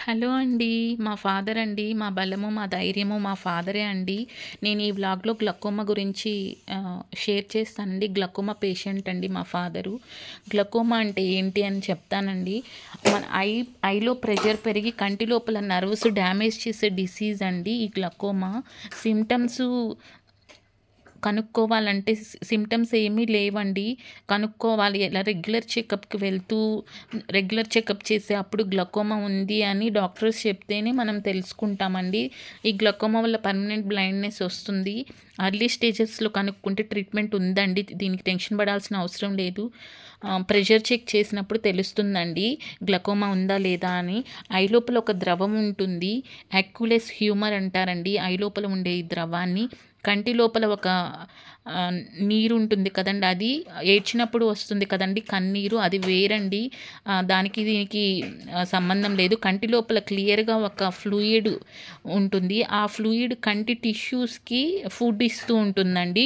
Hello అండి. మా father అండి. మా బలము, మా ధైర్యము మా ఫాదరే అండి. నేను ఈ వ్లాగ్‌లో గ్లకోమా గురించి షేర్ చేస్తానండి. గ్లకోమా పేషెంట్ అండి మా ఫాదరు. గ్లకోమా అంటే ఏంటి అని చెప్తానండి. మన ఐలో ప్రెషర్ పెరిగి కంటి లోపల నర్వ్స్ డ్యామేజ్ చేసే డిసీజ్ అండి ఈ గ్లకోమా. సిమ్టమ్సు కనుక్కోవాలంటే సిమ్టమ్స్ ఏమీ లేవండి. కనుక్కోవాలి ఎలా రెగ్యులర్ చెకప్‌కి వెళ్తూ రెగ్యులర్ చెకప్ చేసే అప్పుడు గ్లకోమా ఉంది అని డాక్టర్స్ చెప్తేనే మనం తెలుసుకుంటామండి. ఈ గ్లకోమా వల్ల పర్మనెంట్ బ్లైండ్‌నెస్ వస్తుంది. అర్లీ స్టేజెస్‌లో కనుక్కుంటే ట్రీట్మెంట్ ఉందండి. దీనికి టెన్షన్ పడాల్సిన అవసరం లేదు. ప్రెషర్ చెక్ చేసినప్పుడు తెలుస్తుందండి గ్లకోమా ఉందా లేదా అని. ఐ లోపల ఒక ద్రవం ఉంటుంది. అక్యులేస్ హ్యూమర్ అంటారండి ఐ లోపల ఉండే ఈ ద్రవాన్ని. కంటి లోపల ఒక నీరు ఉంటుంది కదండీ! అది ఏడ్చినప్పుడు వస్తుంది కదండీ! కన్నీరు అది వేరండి. దానికి దీనికి సంబంధం లేదు. కంటి లోపల క్లియర్‌గా ఒక ఫ్లూయిడ్ ఉంటుంది. ఆ ఫ్లూయిడ్ కంటి టిష్యూస్‌కి ఫుడ్ ఇస్తూ ఉంటుందండి.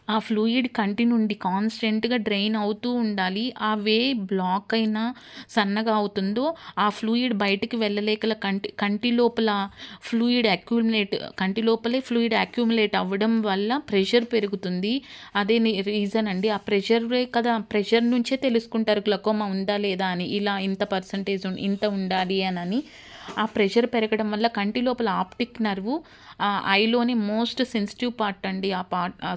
ఆ ఫ్లూయిడ్ కంటి నుండి కాన్స్టెంట్‌గా డ్రైన్ అవుతూ ఉండాలి. ఆ వే బ్లాక్ అయినా సన్నగా అవుతుందో ఆ ఫ్లూయిడ్ బయటికి వెళ్ళలేకల కంటి లోపల కంటి లోపలే ఫ్లూయిడ్ అక్యుములేట్ అవ్వడం వల్ల ప్రెషర్ పెరుగుతుంది. అదే రీజన్ అండి. ఆ ప్రెషరే కదా ప్రెషర్ నుంచే తెలుసుకుంటారు గ్లకోమా ఉందా లేదా అని. ఇలా ఇంత పర్సెంటేజ్ ఇంత ఉండాలి అని. ఆ ప్రెషర్ పెరగడం వల్ల కంటి లోపల ఆప్టిక్ నర్వ్ ఐలోని మోస్ట్ సెన్సిటివ్ పార్ట్ అండి. ఆ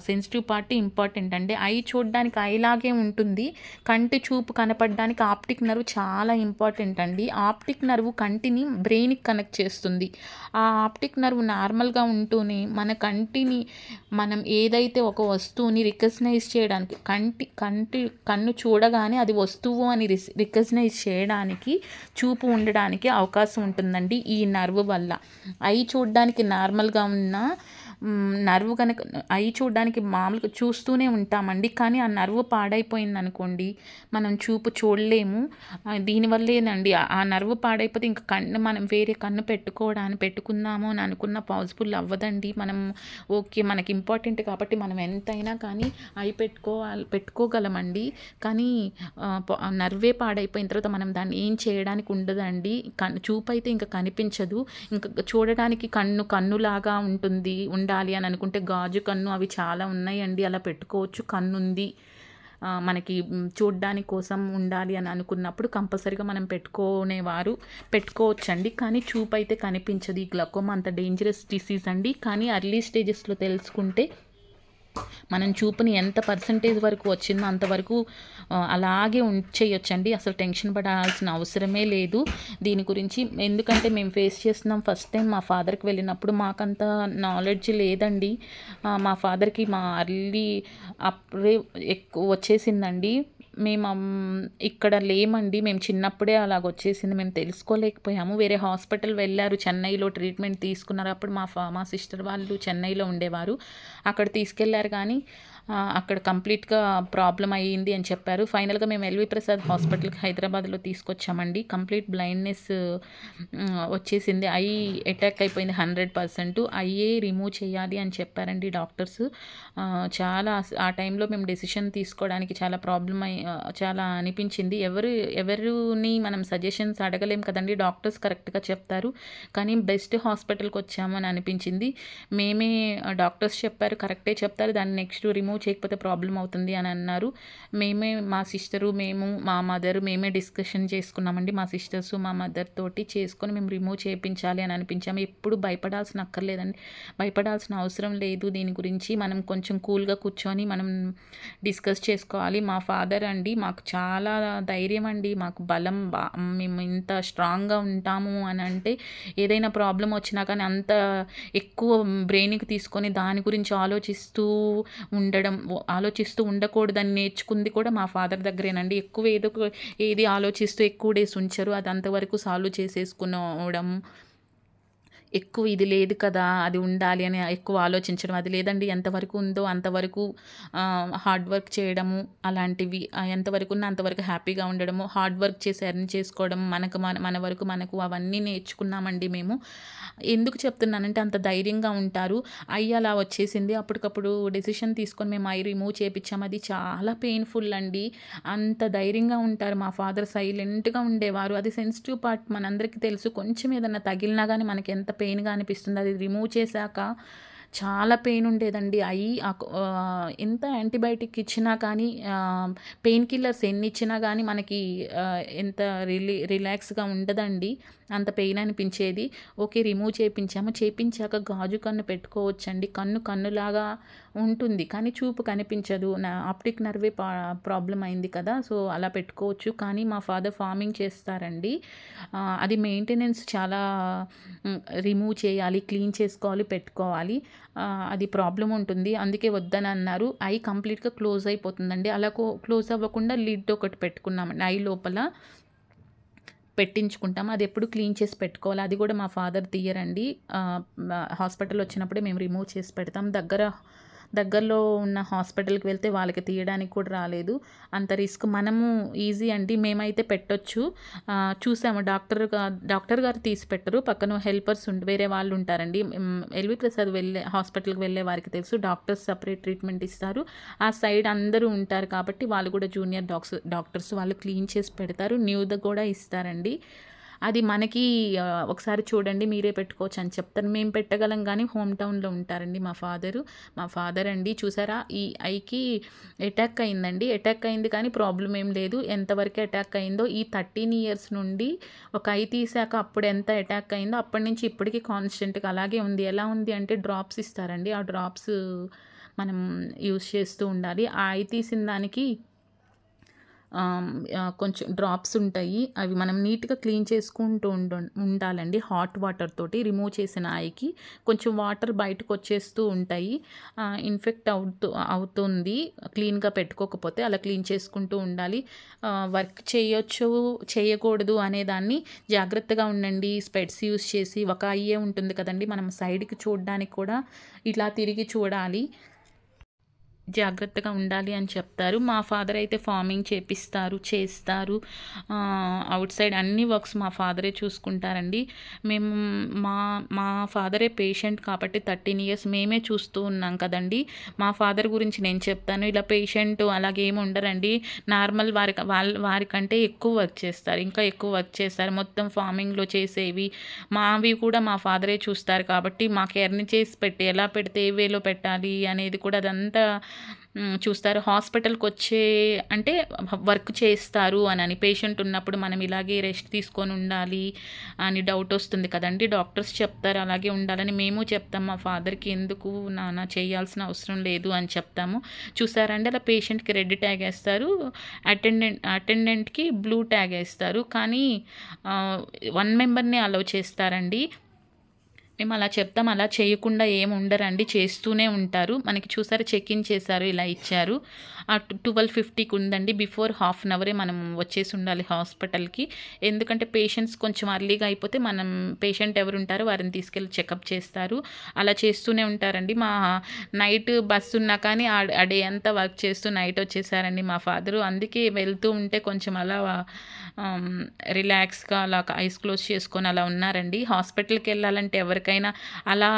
సెన్సిటివ్ పార్ట్ ఇంపార్టెంట్ అండి. ఐ చూడడానికి ఐలాగే ఉంటుంది. కంటి చూపు కనపడడానికి ఆప్టిక్ నర్వ్ చాలా ఇంపార్టెంట్ అండి. ఆప్టిక్ నర్వ్ కంటిని బ్రెయిన్‌కి కనెక్ట్ చేస్తుంది. ఆ ఆప్టిక్ నర్వ్ నార్మల్‌గా ఉంటూనే మన కంటిని మనం ఏదైతే ఒక వస్తువుని రికగ్నైజ్ చేయడానికి కన్ను చూడగానే అది వస్తువు అని రికగ్నైజ్ చేయడానికి చూపు ఉండడానికి అవకాశం ఉంటుందండి ఈ నర్వ్ వల్ల. ఐ చూడడానికి నార్మల్‌గా ఉన్న నర్వ్ కనుక ఐ చూడడానికి మామూలుగా చూస్తూనే ఉంటామండి. కానీ ఆ నర్వ్ పాడైపోయిందనుకోండి మనం చూపు చూడలేము. దీనివల్లేనండి ఆ నర్వ్ పాడైపోతే ఇంక కన్ను మనం వేరే కన్ను పెట్టుకుందాము అని అనుకున్న పాసిబుల్ అవ్వదండి. మనం ఓకే మనకి ఇంపార్టెంట్ కాబట్టి మనం ఎంతైనా కానీ ఐ పెట్టుకోగలమండి. కానీ నర్వే పాడైపోయిన తర్వాత మనం దాన్ని ఏం చేయడానికి ఉండదండి. చూపైతే ఇంక కనిపించదు. ఇంక చూడడానికి కన్నులాగా ఉండాలి అని అనుకుంటే గాజు కన్ను అవి చాలా ఉన్నాయండి. అలా పెట్టుకోవచ్చు. కన్నుంది మనకి చూడ్డానికి కోసం ఉండాలి అని అనుకున్నప్పుడు కంపల్సరీగా మనం పెట్టుకోవచ్చండి. కానీ చూపైతే కనిపించదు. ఈ గ్లకోమా అంత డేంజరస్ డిసీజ్ అండి. కానీ అర్లీ స్టేజెస్‌లో తెలుసుకుంటే మనం చూపుని ఎంత పర్సెంటేజ్ వరకు వచ్చిందో అంతవరకు అలాగే ఉంచేయొచ్చండి. అసలు టెన్షన్ పడాల్సిన అవసరమే లేదు దీని గురించి. ఎందుకంటే మేము ఫేస్ చేస్తున్నాం. ఫస్ట్ టైం మా ఫాదర్‌కి వెళ్ళినప్పుడు మాకంత నాలెడ్జ్ లేదండి. మా ఫాదర్‌కి అప్పుడే ఎక్కువ వచ్చేసిందండి. మేము ఇక్కడ లేమండి. మేము చిన్నప్పుడే అలాగొచ్చేసింది. మేము తెలుసుకోలేకపోయాము. వేరే హాస్పిటల్ వెళ్ళారు. చెన్నైలో ట్రీట్మెంట్ తీసుకున్నారు. అప్పుడు మా సిస్టర్ వాళ్ళు చెన్నైలో ఉండేవారు. అక్కడ తీసుకెళ్లారు కానీ అక్కడ కంప్లీట్‌గా ప్రాబ్లమ్ అయ్యింది అని చెప్పారు. ఫైనల్‌గా మేము ఎల్వి ప్రసాద్ హాస్పిటల్‌కి హైదరాబాద్‌లో తీసుకొచ్చామండి. కంప్లీట్ బ్లైండ్‌నెస్ వచ్చేసింది. ఐ అటాక్ అయిపోయింది 100%. ఐయే రిమూవ్ చేయాలి అని చెప్పారండి డాక్టర్స్. చాలా ఆ టైంలో మేము డెసిషన్ తీసుకోవడానికి చాలా అనిపించింది. ఎవరిని మనం సజెషన్స్ అడగలేం కదండీ! డాక్టర్స్ కరెక్ట్‌గా చెప్తారు. కానీ బెస్ట్ హాస్పిటల్‌కి వచ్చాము అని అనిపించింది. డాక్టర్స్ చెప్పారు కరెక్టే చెప్తారు. దాన్ని నెక్స్ట్ రిమూవ్ చేయకపోతే ప్రాబ్లమ్ అవుతుంది అని అన్నారు. మా సిస్టరు, మా మదర్ మేమే డిస్కషన్ చేసుకున్నామండి. మా సిస్టర్స్, మా మదర్ తోటి చేసుకొని మేము రిమూవ్ చేపించాలి అని అనిపించాము. ఎప్పుడు భయపడాల్సిన అవసరం లేదు దీని గురించి. మనం కొంచెం కూల్‌గా కూర్చొని మనం డిస్కస్ చేసుకోవాలి. మా ఫాదర్ అండి మాకు చాలా ధైర్యం అండి. మాకు బలం మేము ఇంత స్ట్రాంగ్‌గా ఉంటాము అని అంటే ఏదైనా ప్రాబ్లమ్ వచ్చినా కానీ అంత ఎక్కువ బ్రెయిన్‌కి తీసుకొని దాని గురించి ఆలోచిస్తూ ఉండకూడదని నేర్చుకుంది కూడా మా ఫాదర్ దగ్గరేనండి. ఏది ఆలోచిస్తూ ఎక్కువ డేస్ ఉంచరు. అది అంతవరకు సాల్వ్ చేసేసుకోవడం. ఎక్కువ ఇది లేదు కదా! అది ఉండాలి అని ఎక్కువ ఆలోచించడం. అది లేదండి ఎంతవరకు ఉందో అంతవరకు హార్డ్ వర్క్ చేయడము అలాంటివి ఎంతవరకు ఉందో అంతవరకు హ్యాపీగా ఉండడము, హార్డ్ వర్క్ చేసి ఎర్న్ చేసుకోవడం, మనకు మన వరకు మనకు అవన్నీ నేర్చుకున్నామండి మేము. ఎందుకు చెప్తున్నానంటే అంత ధైర్యంగా ఉంటారు. ఐ అలా వచ్చేసింది. అప్పటికప్పుడు డెసిషన్ తీసుకొని మేము ఐ రిమూవ్ చేపిచ్చాము. అది చాలా పెయిన్‌ఫుల్ అండి. అంత ధైర్యంగా ఉంటారు. మా ఫాదర్ సైలెంట్‌గా ఉండేవారు. అది సెన్సిటివ్ పార్ట్ మనందరికీ తెలుసు. కొంచెం ఏదన్నా తగిలినా గానీ మనకెంత పెయిన్‌గా అనిపిస్తుందో. అది రిమూవ్ చేశాక చాలా పెయిన్ ఉండేదండి. ఎంత యాంటీబయాటిక్ ఇచ్చినా కానీ పెయిన్ కిల్లర్స్ ఎన్ని ఇచ్చినా గానీ మనకి ఎంత రిలాక్స్‌గా ఉండదండి. అంత పెయిన్ అనిపించేది. ఓకే. రిమూవ్ చేపించాము. చేపించాక గాజు కన్ను పెట్టుకోవచ్చండి. కన్నులాగా ఉంటుంది. కానీ చూపు కనిపించదు. ఆప్టిక్ నర్వే ప్రాబ్లమ్ అయింది కదా! సో, అలా పెట్టుకోవచ్చు. కానీ మా ఫాదర్ ఫార్మింగ్ చేస్తారండి. అది మెయింటెనెన్స్ చాలా రిమూవ్ చేయాలి, క్లీన్ చేసుకోవాలి, పెట్టుకోవాలి. అది ప్రాబ్లమ్ ఉంటుంది. అందుకే వద్దని అన్నారు. ఐ కంప్లీట్‌గా క్లోజ్ అయిపోతుందండి. అలా క్లోజ్ అవ్వకుండా లిడ్ ఒకటి పెట్టుకున్నామండి. ఐ లోపల పెట్టించుకుంటాం. అది ఎప్పుడు క్లీన్ చేసి పెట్టుకోవాలి. అది కూడా మా ఫాదర్ తీయరండి. హాస్పిటల్ వచ్చినప్పుడే మేము రిమూవ్ చేసి పెడతాం. దగ్గరలో ఉన్న హాస్పిటల్‌కి వెళ్తే వాళ్ళకి తీయడానికి కూడా రాలేదు. అంత రిస్క్ మనము ఈజీ అండి. మేమైతే పెట్టొచ్చు. చూసాము డాక్టర్ గారు తీసి పెట్టరు. పక్కన హెల్పర్స్ వేరే వాళ్ళు ఉంటారండి. ఎల్వి ప్రసాద్ హాస్పిటల్‌కి వెళ్ళే వారికి తెలుసు. డాక్టర్స్ సెపరేట్ ట్రీట్మెంట్ ఇస్తారు. ఆ సైడ్ అందరూ ఉంటారు కాబట్టి వాళ్ళు కూడా జూనియర్ డాక్టర్స్ వాళ్ళు క్లీన్ చేసి పెడతారు. న్యూది కూడా ఇస్తారండి. అది మనకి ఒకసారి చూడండి మీరే పెట్టుకోవచ్చు అని చెప్తాను. మేము పెట్టగలం గానీ హోమ్ టౌన్‌లో ఉంటారండి మా ఫాదర్ అండి చూసారా ఈ ఐకి అటాక్ అయిందండి. అటాక్ అయింది కానీ ప్రాబ్లమ్ ఏం లేదు. ఎంతవరకు అటాక్ అయిందో ఈ 13 ఇయర్స్ నుండి ఒక ఐ తీసాక అప్పుడు ఎంత అటాక్ అయిందో అప్పటి నుంచి ఇప్పటికి కాన్స్టెంట్‌గా అలాగే ఉంది. ఎలా ఉంది అంటే డ్రాప్స్ ఇస్తారండి. ఆ డ్రాప్స్ మనం యూజ్ చేస్తూ ఉండాలి. ఆ ఐ తీసిన దానికి కొంచెం డ్రాప్స్ ఉంటాయి. అవి మనం నీట్‌గా క్లీన్ చేసుకుంటూ ఉండాలండి. హాట్ వాటర్ తోటి రిమూవ్ చేసిన ఐకి కొంచెం వాటర్ బయటకొచ్చేస్తూ ఉంటాయి. ఇన్ఫెక్ట్ అవుతుంది క్లీన్‌గా పెట్టుకోకపోతే. అలా క్లీన్ చేసుకుంటూ ఉండాలి. వర్క్ చేయొచ్చు, చేయకూడదు అనేదాన్ని జాగ్రత్తగా ఉండండి. స్పెట్స్ యూజ్ చేసి ఒక ఐయే ఉంటుంది కదండీ! మనం సైడ్‌కి చూడడానికి కూడా ఇలా తిరిగి చూడాలి. జాగ్రత్తగా ఉండాలి అని చెప్తారు. మా ఫాదర్ అయితే ఫార్మింగ్ చేస్తారు. ఔట్ సైడ్ అన్ని వర్క్స్ మా ఫాదరే చూసుకుంటారండి. మేము మా మా ఫాదరే పేషెంట్ కాబట్టి 13 ఇయర్స్ మేమే చూస్తూ ఉన్నాం కదండీ! మా ఫాదర్ గురించి నేను చెప్తాను. ఇలా పేషెంట్ అలాగేమి ఉండరండి. నార్మల్ వారికంటే ఎక్కువ వర్క్ చేస్తారు. ఇంకా ఎక్కువ వర్క్ చేస్తారు. మొత్తం ఫార్మింగ్‌లో చేసేవి మావి కూడా మా ఫాదరే చూస్తారు కాబట్టి మాకు ఎర్న్ చేసి ఎలా పెడితే ఏ వేలో పెట్టాలి అనేది కూడా అదంతా చూస్తారు. హాస్పిటల్‌కొచ్చే అంటే వర్క్ చేస్తారు అని పేషెంట్ ఉన్నప్పుడు మనం ఇలాగే రెస్ట్ తీసుకొని ఉండాలి అని డౌట్ వస్తుంది కదండీ! డాక్టర్స్ చెప్తారు అలాగే ఉండాలని మేము చెప్తాం. మా ఫాదర్‌కి ఎందుకు నాన్న చేయాల్సిన అవసరం లేదు అని చెప్తాము. చూసారండి అలా పేషెంట్‌కి రెడ్ ట్యాగ్ ఏస్తారు. అటెండెంట్‌కి బ్లూ ట్యాగ్ ఏస్తారు. కానీ 1 మెంబర్‌నే అలౌ చేస్తారండి. మేము అలా చెప్తాం. అలా చేయకుండా ఏమి ఉండరండి. చేస్తూనే ఉంటారు. మనకి చూసారా చెక్ ఇన్ చేశారు. ఇలా ఇచ్చారు. 12:50కి ఉందండి. బిఫోర్ హాఫ్ అన్ అవరే మనం వచ్చేసి ఉండాలి హాస్పిటల్‌కి. ఎందుకంటే పేషెంట్స్ కొంచెం అర్లీగా అయిపోతే మనం పేషెంట్ ఎవరుంటారో వారిని తీసుకెళ్ళి చెకప్ చేస్తారు. అలా చేస్తూనే ఉంటారండి. నైట్ బస్సు ఉన్నా కానీ ఆ డే అంతా వర్క్ చేస్తూ నైట్ వచ్చేసారండి మా ఫాదరు. అందుకే వెళ్తూ ఉంటే కొంచెం అలా రిలాక్స్‌గా అలా ఐస్ క్లోజ్ చేసుకొని అలా ఉన్నారండి. హాస్పిటల్‌కి వెళ్ళాలంటే ఎవరికైనా అలా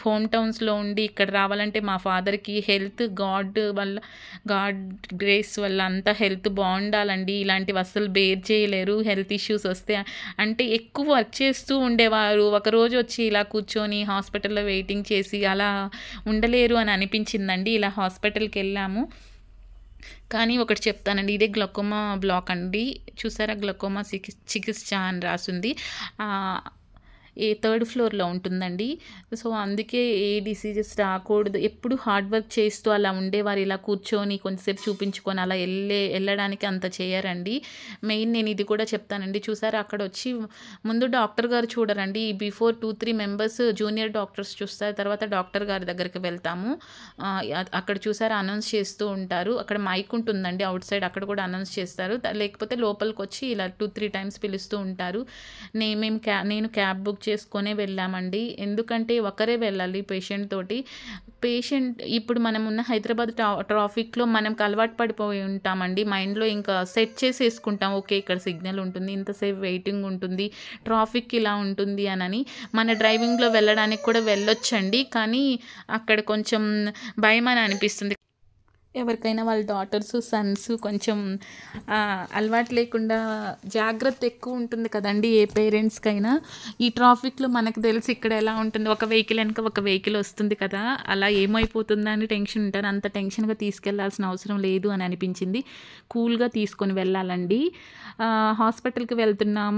హోమ్ టౌన్స్‌లో ఉండి ఇక్కడ రావాలంటే మా ఫాదర్‌కి హెల్త్ గాడ్ గ్రేస్ వల్ల అంతా హెల్త్ బావుండాలండి. ఇలాంటివి అస్సలు బేర్ చేయలేరు. హెల్త్ ఇష్యూస్ వస్తే అంటే ఎక్కువ వర్క్ చేస్తూ ఉండేవారు. ఒకరోజు వచ్చి ఇలా కూర్చొని హాస్పిటల్‌లో వెయిటింగ్ చేసి అలా ఉండలేరు అని అనిపించిందండి. ఇలా హాస్పిటల్‌కెళ్ళాము. కానీ ఒకటి చెప్తానండి. ఇదే గ్లకోమా బ్లాక్ అండి. చూసారా గ్లకోమా చికిత్స అని రాసుంది. థర్డ్ ఫ్లోర్‌లో ఉంటుందండి. సో, అందుకే ఏ డిసీజెస్ రాకూడదు. ఎప్పుడు హార్డ్ వర్క్ చేస్తూ అలా ఉండేవారు. ఇలా కూర్చొని కొంతసేపు చూపించుకొని అలా వెళ్ళడానికి అంత చేయరండి. మెయిన్ నేను ఇది కూడా చెప్తానండి. చూసారా అక్కడొచ్చి ముందు డాక్టర్ గారు చూడరండి. బిఫోర్ 2, 3 మెంబర్స్ జూనియర్ డాక్టర్స్ చూస్తారు. తర్వాత డాక్టర్ గారి దగ్గరికి వెళ్తాము. అక్కడ చూసారా అనౌన్స్ చేస్తూ ఉంటారు. అక్కడ మైక్ ఉంటుందండి ఔట్ సైడ్. అక్కడ కూడా అనౌన్స్ చేస్తారు. లేకపోతే లోపలికొచ్చి ఇలా 2, 3 టైమ్స్ పిలుస్తూ ఉంటారు. నేను క్యాబ్ బుక్ చేసుకొనే వెళ్ళామండి. ఎందుకంటే ఒకరే వెళ్ళాలి పేషెంట్ తోటి. పేషెంట్ ఇప్పుడు మనం ఉన్న హైదరాబాద్ ట్రాఫిక్‌లో మనకు అలవాటు పడిపోయి ఉంటామండి. మైండ్‌లో ఇంకా సెట్ చేసేసుకుంటాం. ఓకే. ఇక్కడ సిగ్నల్ ఉంటుంది. ఇంతసేపు వెయిటింగ్ ఉంటుంది. ట్రాఫిక్ ఇలా ఉంటుంది అనని. మన డ్రైవింగ్‌లో వెళ్ళడానికి కూడా వెళ్ళొచ్చండి. కానీ అక్కడ కొంచెం భయమని అనిపిస్తుంది. ఎవరికైనా వాళ్ళ డాటర్స్, సన్స్ కొంచెం అలవాటు లేకుండా జాగ్రత్త ఎక్కువ ఉంటుంది కదండీ! ఏ పేరెంట్స్‌కైనా. ఈ ట్రాఫిక్‌లో మనకు తెలుసు ఇక్కడ ఎలా ఉంటుంది. ఒక వెహికల్ వెనక ఒక వెహికల్ వస్తుంది కదా! అలా ఏమైపోతుందా అని టెన్షన్ ఉంటారు. అంత టెన్షన్‌గా తీసుకెళ్లాల్సిన అవసరం లేదు అని అనిపించింది. కూల్‌గా తీసుకొని వెళ్ళాలండి. హాస్పిటల్‌కి వెళ్తున్నాం.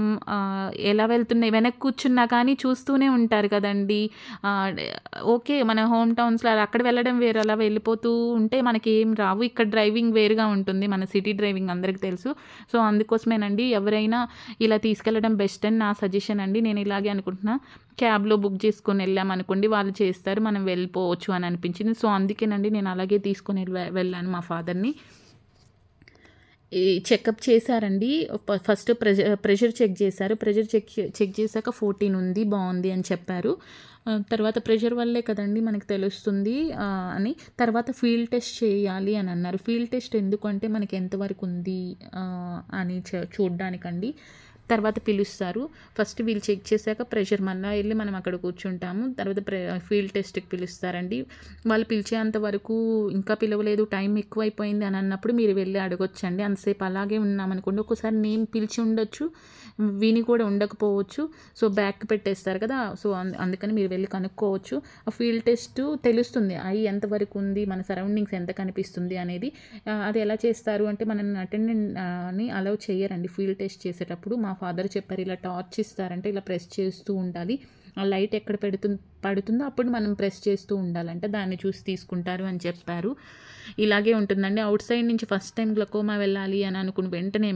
ఎలా వెళ్తున్నాయి వెనక్కి కూర్చున్నా కానీ చూస్తూనే ఉంటారు కదండీ! ఓకే. మన హోమ్ టౌన్స్‌లో అక్కడ వెళ్ళడం వేరు. అలా వెళ్ళిపోతూ ఉంటే మనకేం రావు. ఇక్కడ డ్రైవింగ్ వేరుగా ఉంటుంది. మన సిటీ డ్రైవింగ్ అందరికి తెలుసు. సో, అందుకోసమేనండి ఎవరైనా ఇలా తీసుకెళ్ళడం బెస్ట్ అని నా సజెషన్ అండి. నేను ఇలాగే అనుకుంటున్నా. క్యాబ్‌లో బుక్ చేసుకొని వెళ్ళామనుకోండి వాళ్ళు చేస్తారు. మనం వెళ్ళిపోవచ్చు అని అనిపించింది. సో, అందుకేనండి నేను అలాగే తీసుకొని వెళ్ళాను మా ఫాదర్‌ని. ఈ చెకప్ చేశారండి. ఫస్ట్ ప్రెషర్ చెక్ చేశారు. ప్రెషర్ చెక్ చేశాక 14 ఉంది. బావుంది అని చెప్పారు. తర్వాత ప్రెషర్ వల్లే కదండీ మనకు తెలుస్తుంది అని. తర్వాత ఫీల్డ్ టెస్ట్ చేయాలి అని అన్నారు. ఫీల్డ్ టెస్ట్ ఎందుకంటే మనకి ఎంతవరకు ఉంది అని చూడ్డానికండి. తర్వాత పిలుస్తారు. ఫస్ట్ వీళ్ళు చెక్ చేశాక ప్రెషర్ మళ్ళా వెళ్ళి మనం అక్కడ కూర్చుంటాము. తర్వాత ఫీల్డ్ టెస్ట్‌కి పిలుస్తారండి. వాళ్ళు పిలిచేంత వరకు ఇంకా పిలవలేదు, టైం ఎక్కువైపోయింది అని అన్నప్పుడు మీరు వెళ్ళి అడగొచ్చండి. అంతసేపు అలాగే ఉన్నామనుకోండి, ఒక్కోసారి నేను పిలిచి ఉండొచ్చు, విని కూడా ఉండకపోవచ్చు. సో, బ్యాక్ పెట్టేస్తారు కదా! సో, అందుకని మీరు వెళ్ళి కనుక్కోవచ్చు. ఆ ఫీల్డ్ టెస్ట్ తెలుస్తుంది. ఐ ఎంతవరకు ఉంది, మన సరౌండింగ్స్ ఎంత కనిపిస్తుంది అనేది. అది ఎలా చేస్తారు అంటే మనల్ని అటెండెంట్‌ని అలౌ చేయరండి ఫీల్డ్ టెస్ట్ చేసేటప్పుడు. మా ఫాదర్ చెప్పారు ఇలా టార్చ్ ఇస్తారంటే ఇలా ప్రెస్ చేస్తూ ఉండాలి. ఆ లైట్ ఎక్కడ పడుతుందో అప్పుడు మనం ప్రెస్ చేస్తూ ఉండాలంట. దాన్ని చూసి తీసుకుంటారు అని చెప్పారు. ఇలాగే ఉంటుందండి. అవుట్ సైడ్ నుంచి ఫస్ట్ టైం గ్లకోమా వెళ్ళాలి అని అనుకుని వెంటనే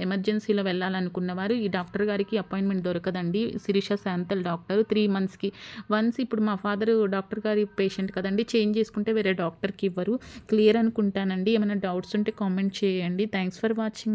ఎమర్జెన్సీలో వెళ్ళాలనుకున్న వారు ఈ డాక్టర్ గారికి అపాయింట్మెంట్ దొరకదండి. శిరీష శాంతల్ డాక్టర్ 3 మంత్స్‌కి వన్స్. ఇప్పుడు మా ఫాదర్ డాక్టర్ గారి పేషెంట్ కదండీ, చేంజ్ చేసుకుంటే వేరే డాక్టర్‌కి ఇవ్వరు. క్లియర్ అనుకుంటానండి. ఏమైనా డౌట్స్ ఉంటే కామెంట్ చేయండి. Thanks for watching.